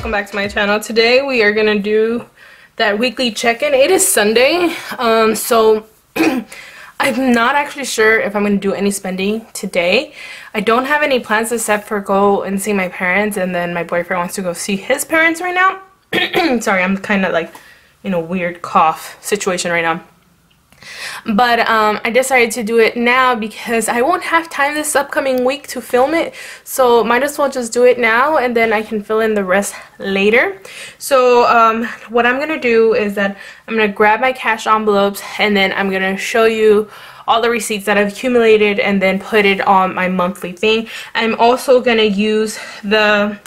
welcome back to my channel. Today we are gonna do that weekly check-in. It is Sunday, so I'm not actually sure if I'm gonna do any spending today. I don't have any plans except for go and see my parents, and then my boyfriend wants to go see his parents right now. Sorry, I'm kind of like in a weird cough situation right now. But I decided to do it now because I won't have time this upcoming week to film it, so might as well just do it now and then I can fill in the rest later. So what I'm gonna do is that I'm gonna grab my cash envelopes and then I'm gonna show you all the receipts that I've accumulated and then put it on my monthly thing. I'm also gonna use the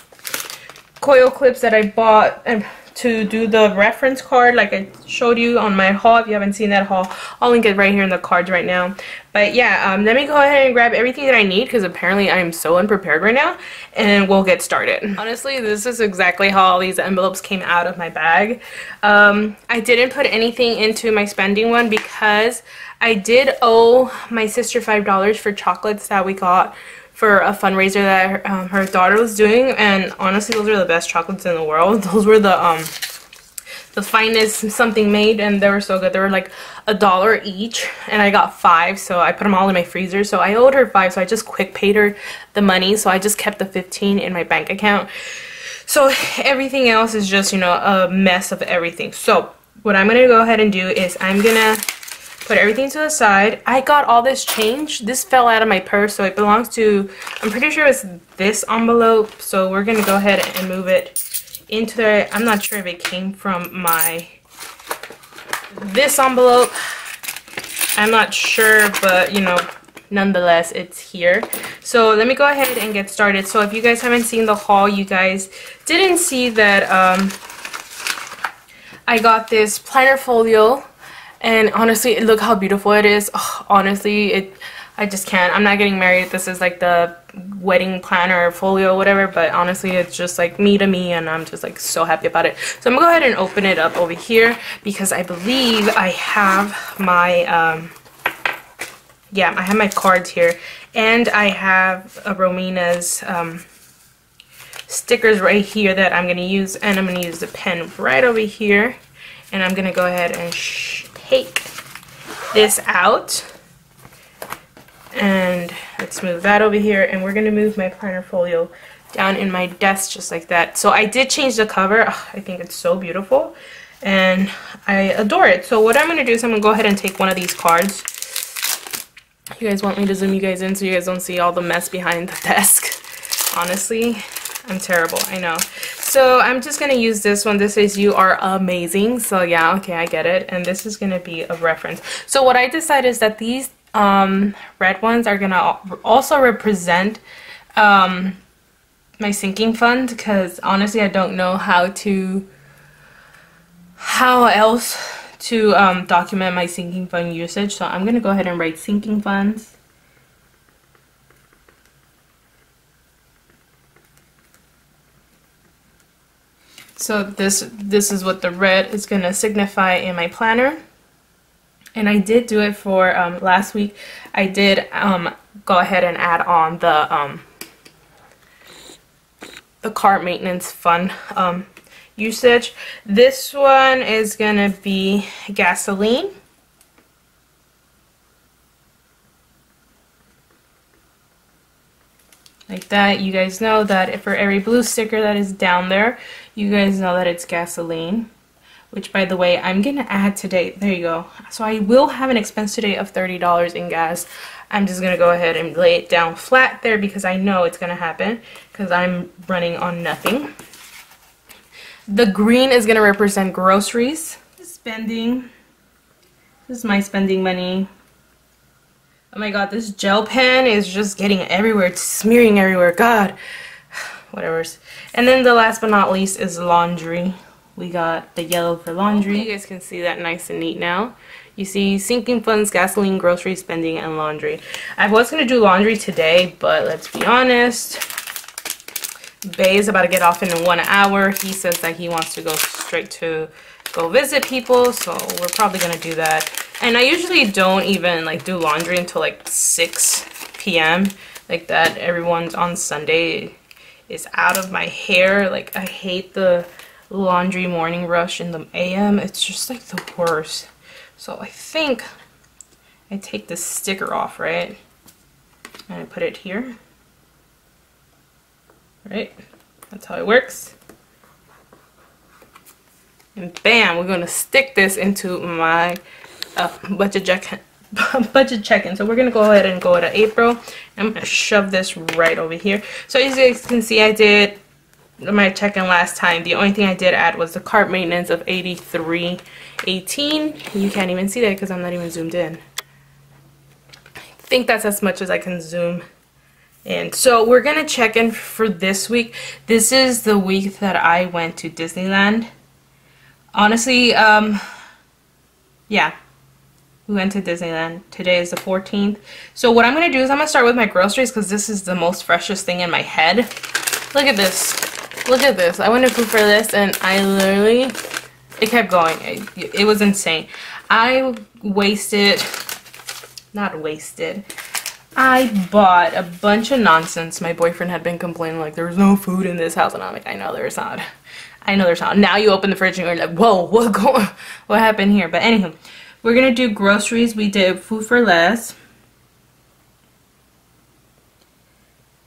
coil clips that I bought and to do the reference card like I showed you on my haul. If you haven't seen that haul, I'll link it right here in the cards right now. But yeah, let me go ahead and grab everything that I need because apparently I'm so unprepared right now, and we'll get started. Honestly, this is exactly how all these envelopes came out of my bag. I didn't put anything into my spending one because I did owe my sister $5 for chocolates that we got for a fundraiser that her daughter was doing, and honestly those are the best chocolates in the world. Those were the finest something made, and they were so good. They were like $1 each and I got 5, so I put them all in my freezer. So I owed her 5, so I just quick paid her the money, so I just kept the 15 in my bank account. So everything else is just, you know, a mess of everything. So what I'm gonna go ahead and do is I'm gonna put everything to the side. I got all this change. This fell out of my purse, so it belongs to, I'm pretty sure it's this envelope. So we're gonna go ahead and move it into there. I'm not sure if it came from this envelope. I'm not sure, but you know, nonetheless, it's here. So let me go ahead and get started. So if you guys haven't seen the haul, you guys didn't see that I got this planner folio. And honestly, look how beautiful it is. Oh, honestly, I just can't. I'm not getting married. This is like the wedding planner folio, whatever. But honestly, it's just like me to me, and I'm just like so happy about it. So I'm gonna go ahead and open it up over here because I believe I have my yeah, I have my cards here, and I have Romina's stickers right here that I'm gonna use, and I'm gonna use the pen right over here, and I'm gonna go ahead and take this out, and let's move that over here, and we're gonna move my planner folio down in my desk just like that. So I did change the cover. Oh, I think it's so beautiful and I adore it. So what I'm gonna do is I'm gonna go ahead and take one of these cards. You guys want me to zoom you guys in so you guys don't see all the mess behind the desk? Honestly, I'm terrible, I know. So I'm just gonna use this one. This is "You Are Amazing." So yeah, okay, I get it. And this is gonna be a reference. So what I decided is that these red ones are gonna also represent my sinking fund, because honestly I don't know how else to document my sinking fund usage. So I'm gonna go ahead and write sinking funds. So this is what the red is going to signify in my planner. And I did do it for last week. I did go ahead and add on the car maintenance fund usage. This one is going to be gasoline. Like that. You guys know that for every blue sticker that is down there, you guys know that it's gasoline, which by the way, I'm gonna add today. There you go. So I will have an expense today of $30 in gas. I'm just gonna go ahead and lay it down flat there because I know it's gonna happen because I'm running on nothing. The green is gonna represent groceries. Spending. This is my spending money. Oh my god, this gel pen is just getting everywhere. It's smearing everywhere. God. Whatever's. And then the last but not least is laundry. We got the yellow for laundry. You guys can see that nice and neat now. You see sinking funds, gasoline, grocery spending, and laundry. I was going to do laundry today, but let's be honest. Bay is about to get off in 1 hour. He says that he wants to go straight to go visit people, so we're probably going to do that. And I usually don't even like do laundry until like 6 p.m. like that. Everyone's on Sunday is out of my hair. Like, I hate the laundry morning rush in the AM. It's just like the worst. So I think I take the sticker off, right? And I put it here. Right? That's how it works. And bam, we're gonna stick this into my budget check-in. So we're gonna go ahead and go to April. I'm gonna shove this right over here. So as you guys can see, I did my check-in last time. The only thing I did add was the cart maintenance of $83.18. You can't even see that because I'm not even zoomed in. I think that's as much as I can zoom in. So we're gonna check in for this week. This is the week that I went to Disneyland. Honestly, yeah, we went to Disneyland. Today is the 14th. So what I'm gonna do is I'm gonna start with my groceries because this is the most freshest thing in my head. Look at this. Look at this. I went to Food for Less and I literally, it kept going. It was insane. I bought a bunch of nonsense. My boyfriend had been complaining like there's no food in this house, and I'm like, I know there's not. I know there's not. Now you open the fridge and you're like, whoa, what happened here? But anywho, we're gonna do groceries. We did Food for Less.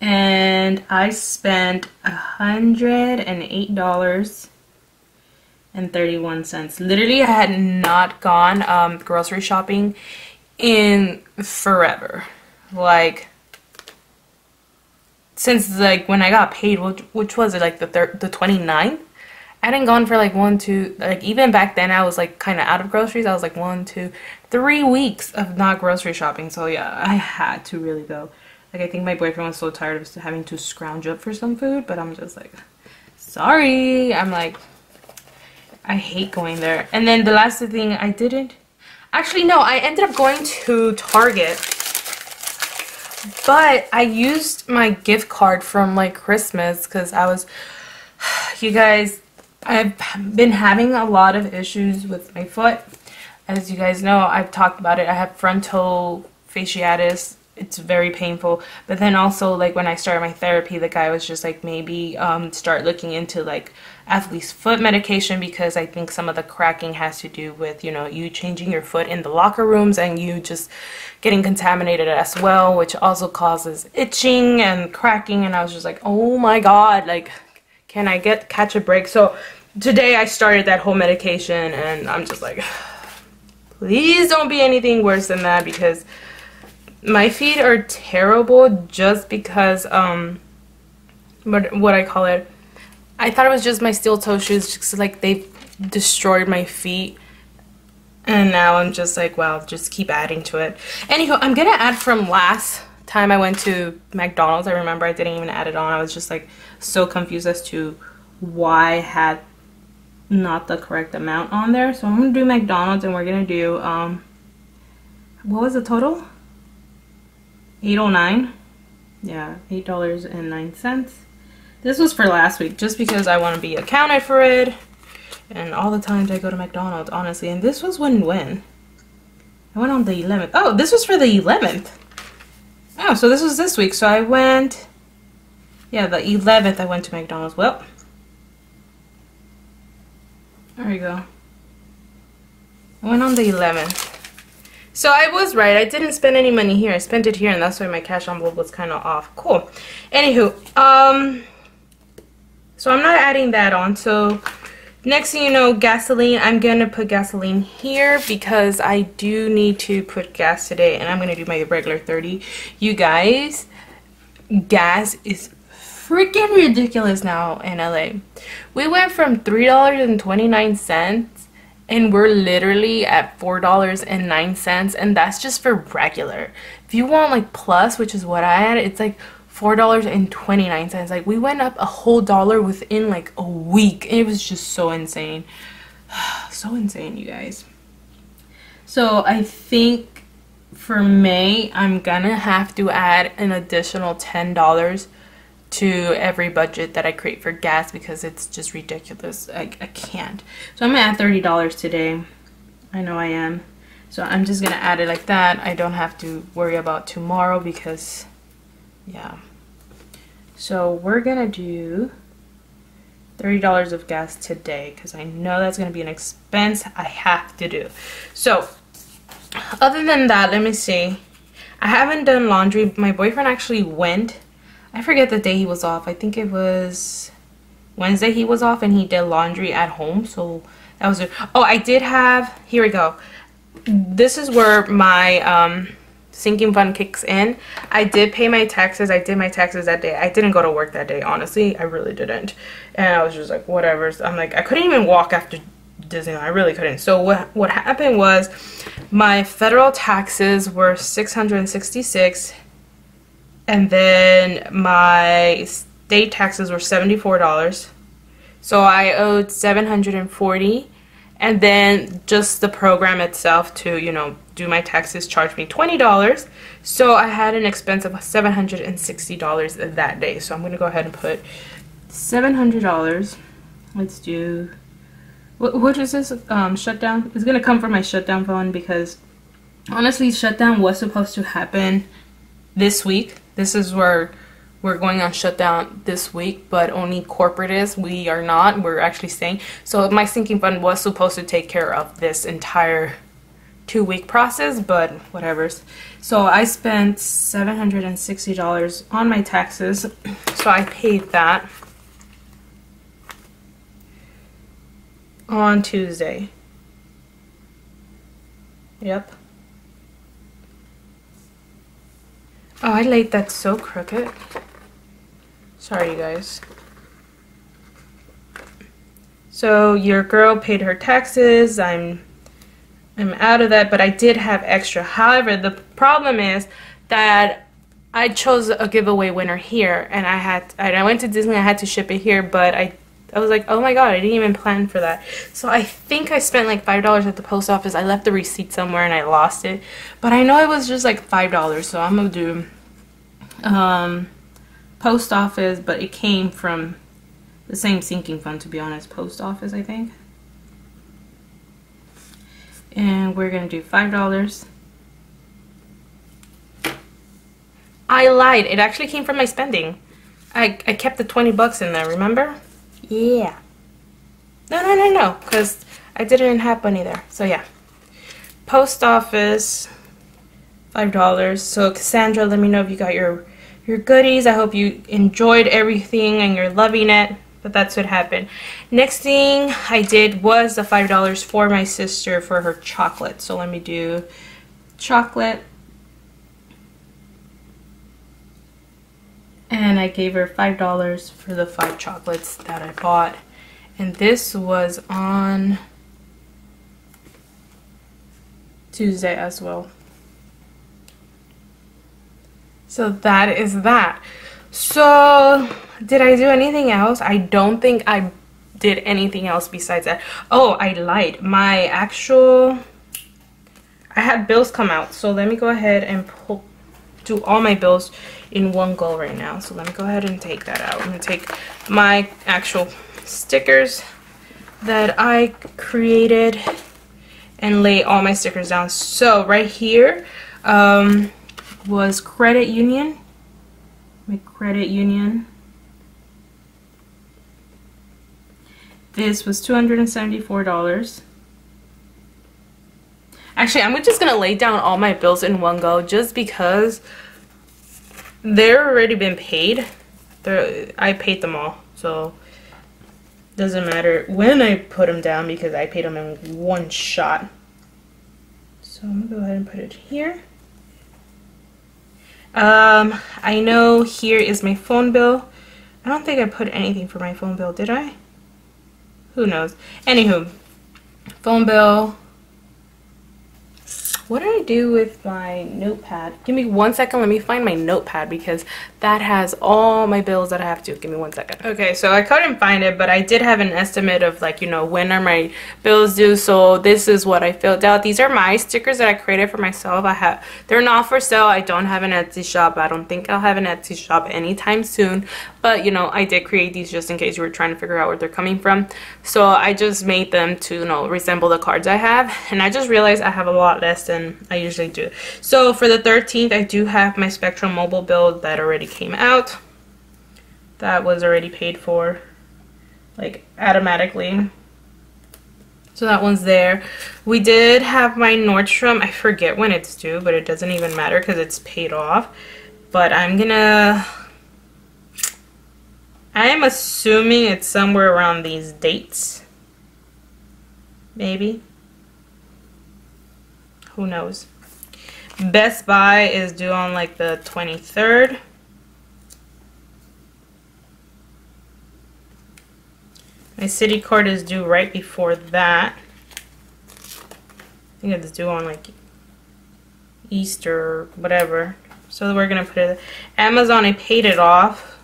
And I spent $108.31. Literally, I had not gone grocery shopping in forever. Like, since like when I got paid, which was it, like the 29th? I hadn't gone for like like even back then I was like kind of out of groceries. I was like 1, 2, 3 weeks of not grocery shopping. So yeah, I had to really go. Like, I think my boyfriend was so tired of having to scrounge up for some food, but I'm just like, sorry. I'm like, I hate going there. And then the last thing I didn't, actually no, I ended up going to Target, but I used my gift card from like Christmas because I was, you guys, I've been having a lot of issues with my foot. As you guys know, I've talked about it. I have frontal fasciitis. It's very painful. But then also, like, when I started my therapy, the guy was just like, maybe start looking into like athlete's foot medication, because I think some of the cracking has to do with, you know, you changing your foot in the locker rooms and you just getting contaminated as well, which also causes itching and cracking. And I was just like, oh my god, like, can I catch a break? So today I started that whole medication, and I'm just like, please don't be anything worse than that, because my feet are terrible just because what I call it, I thought it was just my steel toe shoes, just like they've destroyed my feet, and now I'm just like, well, just keep adding to it. Anyhow, I'm gonna add from last time I went to McDonald's. I remember I didn't even add it on. I was just like so confused as to why I had not the correct amount on there. So I'm gonna do McDonald's, and we're gonna do what was the total? $8.09. Yeah, $8.09. This was for last week, just because I want to be accounted for it, and all the times I go to McDonald's, honestly. And this was when I went on the 11th. Oh, this was for the 11th. Oh, so this was this week. So I went, yeah, the 11th I went to McDonald's. Well, there you go. I went on the 11th. So I was right. I didn't spend any money here. I spent it here, and that's why my cash envelope was kind of off. Cool. Anywho, so I'm not adding that on. So next thing you know, gasoline. I'm going to put gasoline here because I do need to put gas today, and I'm going to do my regular 30. You guys, gas is freaking ridiculous now in LA. We went from $3.29 and we're literally at $4.09, and that's just for regular. If you want like plus, which is what I had, it's like $4.29. Like, we went up a whole dollar within like a week. It was just so insane. So insane, you guys. So I think for May, I'm gonna have to add an additional $10 to every budget that I create for gas, because it's just ridiculous. I can't. So I'm gonna add $30 today. I know I am. So I'm just gonna add it like that. I don't have to worry about tomorrow because, yeah. So we're gonna do $30 of gas today because I know that's gonna be an expense I have to do. So other than that, let me see. I haven't done laundry. My boyfriend actually went. I forget the day he was off. I think it was Wednesday he was off, and he did laundry at home. So that was it. Oh, I did have, here we go. This is where my sinking fund kicks in. I did pay my taxes. I did my taxes that day. I didn't go to work that day, honestly. I really didn't. And I was just like, whatever. So I'm like, I couldn't even walk after Disneyland. I really couldn't. So what happened was my federal taxes were $666, and then my state taxes were $74. So I owed $740, and then just the program itself to, you know, do my taxes charged me $20. So I had an expense of $760 that day. So I'm gonna go ahead and put $700. Let's do, what is this, shutdown? It's gonna come from my shutdown fund because honestly, shutdown was supposed to happen this week. This is where we're going on shutdown this week, but only corporate is. We are not. We're actually staying. So my sinking fund was supposed to take care of this entire 2-week process, but whatever's. So I spent $760 on my taxes. So I paid that on Tuesday. Yep. Oh, I laid that so crooked. Sorry, you guys. So your girl paid her taxes. I'm out of that, but I did have extra. However, the problem is that I chose a giveaway winner here, and I went to Disney. I had to ship it here, but I was like, oh my god, I didn't even plan for that. So I think I spent like $5 at the post office. I left the receipt somewhere and I lost it, but I know it was just like $5. So I'm gonna do post office, but it came from the same sinking fund, to be honest. Post office, I think. And we're gonna do $5. I lied. It actually came from my spending. I kept the 20 bucks in there, remember? Yeah. No, because I didn't have money there. So yeah. Post office, $5. So Cassandra, let me know if you got your goodies. I hope you enjoyed everything and you're loving it. But that's what happened. Next thing I did was the $5 for my sister for her chocolate. So let me do chocolate. And I gave her $5 for the 5 chocolates that I bought. And this was on Tuesday as well. So that is that. So did I do anything else? I don't think I did anything else besides that. Oh, I lied. I had bills come out. So let me go ahead and do all my bills in one go right now. So let me go ahead and take that out. I'm gonna take my actual stickers that I created and lay all my stickers down. So right here was credit union. My credit union. This was $274. Actually, I'm just gonna lay down all my bills in one go just because they're already been paid. I paid them all, so doesn't matter when I put them down because I paid them in one shot. So I'm gonna go ahead and put it here. I know here is my phone bill. I don't think I put anything for my phone bill, did I? Who knows? Anywho, phone bill. What did I do with my notepad? Give me 1 second. Let me find my notepad because that has all my bills that I have to. Give me 1 second. Okay, so I couldn't find it, but I did have an estimate of, like, you know, when are my bills due. So this is what I filled out. These are my stickers that I created for myself. They're not for sale. I don't have an Etsy shop. I don't think I'll have an Etsy shop anytime soon. But, you know, I did create these just in case you were trying to figure out where they're coming from. So I just made them to, you know, resemble the cards I have. And I just realized I have a lot less than I usually do. So for the 13th, I do have my Spectrum mobile bill that already came out. that was already paid for, like automatically. So that one's there. We did have my Nordstrom. I forget when it's due, but it doesn't even matter because it's paid off. But I am assuming it's somewhere around these dates. Maybe. Who knows? Best Buy is due on like the 23rd. My Citi card is due right before that. I think it's due on like Easter or whatever. So we're gonna put it. Amazon, I paid it off.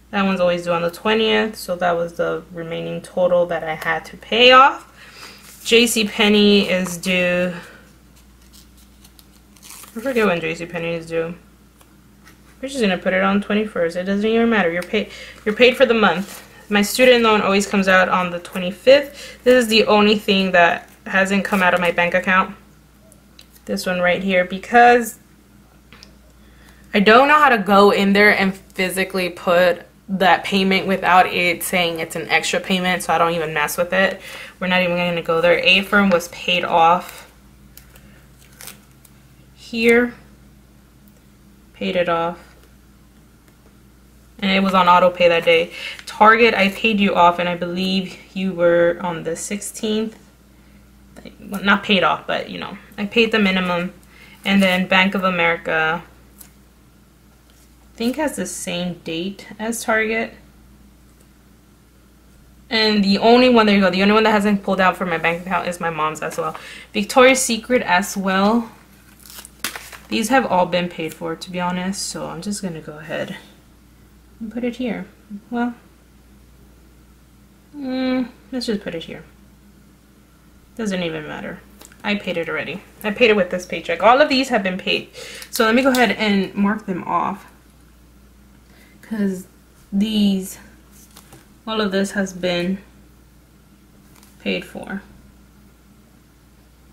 That one's always due on the 20th. So that was the remaining total that I had to pay off. JCPenney is due. I forget when JCPenney is due. We're just gonna put it on 21st. It doesn't even matter. You're paid for the month. My student loan always comes out on the 25th. This is the only thing that hasn't come out of my bank account. This one right here, because I don't know how to go in there and physically put that payment without it saying it's an extra payment, so I don't even mess with it. We're not even going to go there. A-Firm was paid off here. Paid it off. And it was on auto pay that day. Target, I paid you off, and I believe you were on the 16th. Well, not paid off, but you know, I paid the minimum. And then Bank of America, I think has the same date as Target. And the only one, there you go, the only one that hasn't pulled out from my bank account is my mom's as well. Victoria's Secret as well. These have all been paid for, to be honest, so I'm just gonna go ahead and put it here. Well, let's just put it here. Doesn't even matter. I paid it already. I paid it with this paycheck. All of these have been paid. So let me go ahead and mark them off. Because these, all of this has been paid for.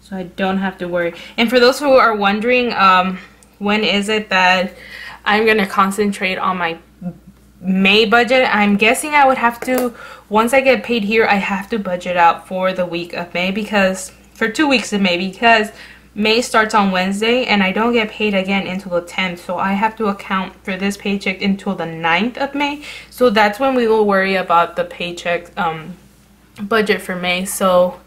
So I don't have to worry. And for those who are wondering, when is it that I'm going to concentrate on my May budget, I'm guessing I would have to, once I get paid here, I have to budget out for the week of May, because for 2 weeks of May, because May starts on Wednesday and I don't get paid again until the 10th, so I have to account for this paycheck until the 9th of May. So that's when we will worry about the paycheck budget for May. So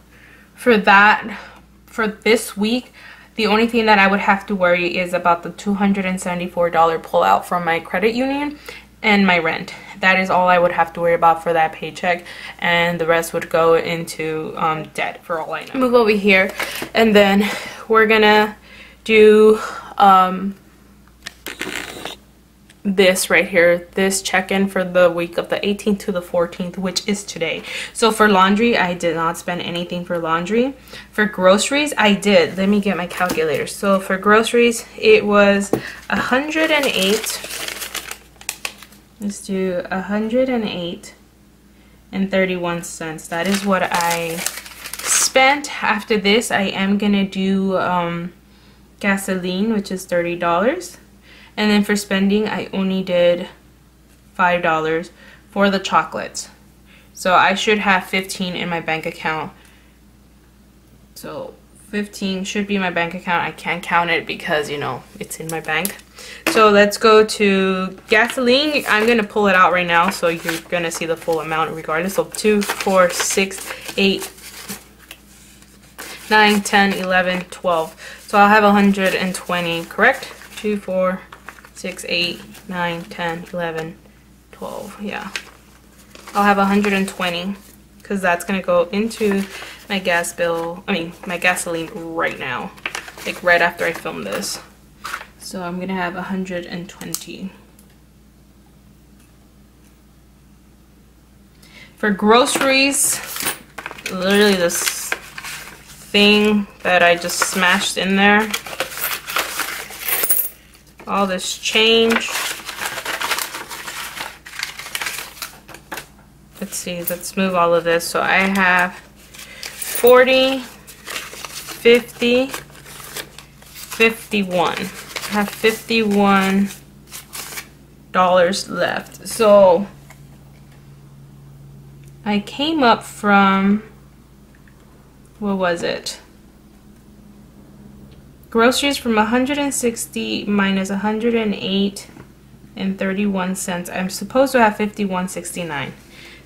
for that, for this week, the only thing that I would have to worry is about the $274 pullout from my credit union and my rent. That is all I would have to worry about for that paycheck, and the rest would go into debt for all I know. Move over here, and then we're gonna do this right here, this check-in for the week of the 18th to the 14th, which is today. So for laundry, I did not spend anything for laundry. For groceries, I did. Let me get my calculator. So for groceries, it was 108. Let's do 108.31. That is what I spent. After this, I am gonna do gasoline, which is $30. And then for spending, I only did $5 for the chocolates. So I should have 15 in my bank account. So 15 should be my bank account. I can't count it because, you know, it's in my bank. So let's go to gasoline. I'm going to pull it out right now, so you're going to see the full amount regardless. So 2, 4, 6, 8, 9, 10, 11, 12. So I'll have 120, correct? 2, 4, 6, 8, 9, 10, 11, 12. Yeah. I'll have 120 because that's going to go into my gas bill. I mean, my gasoline right now. Like right after I film this. So I'm going to have 120. For groceries, literally this thing that I just smashed in there. All this change. Let's see, let's move all of this. So I have 40, 50, 51. I have $51 left. So I came up from, what was it? Groceries from 160 minus 108 and 31 cents. I'm supposed to have 51.69.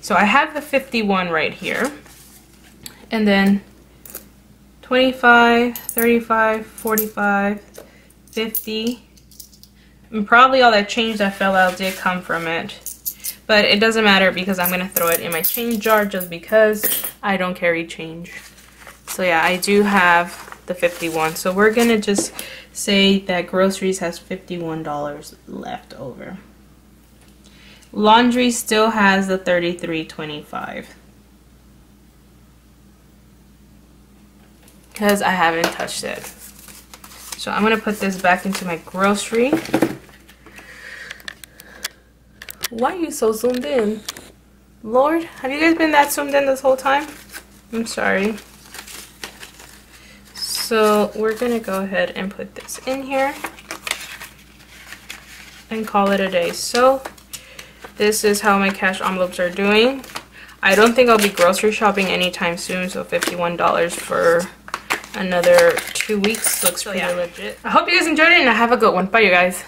So I have the 51 right here. And then 25, 35, 45, 50. And probably all that change that fell out did come from it. But it doesn't matter because I'm going to throw it in my change jar just because I don't carry change. So yeah, I do have the 51. So we're going to just say that groceries has $51 left over. Laundry still has the $33.25. Because I haven't touched it. So I'm going to put this back into my grocery. Why are you so zoomed in? Lord, have you guys been that zoomed in this whole time? I'm sorry. So we're going to go ahead and put this in here and call it a day. So this is how my cash envelopes are doing. I don't think I'll be grocery shopping anytime soon, so $51 for another 2 weeks looks pretty legit. I hope you guys enjoyed it and have a good one. Bye, you guys.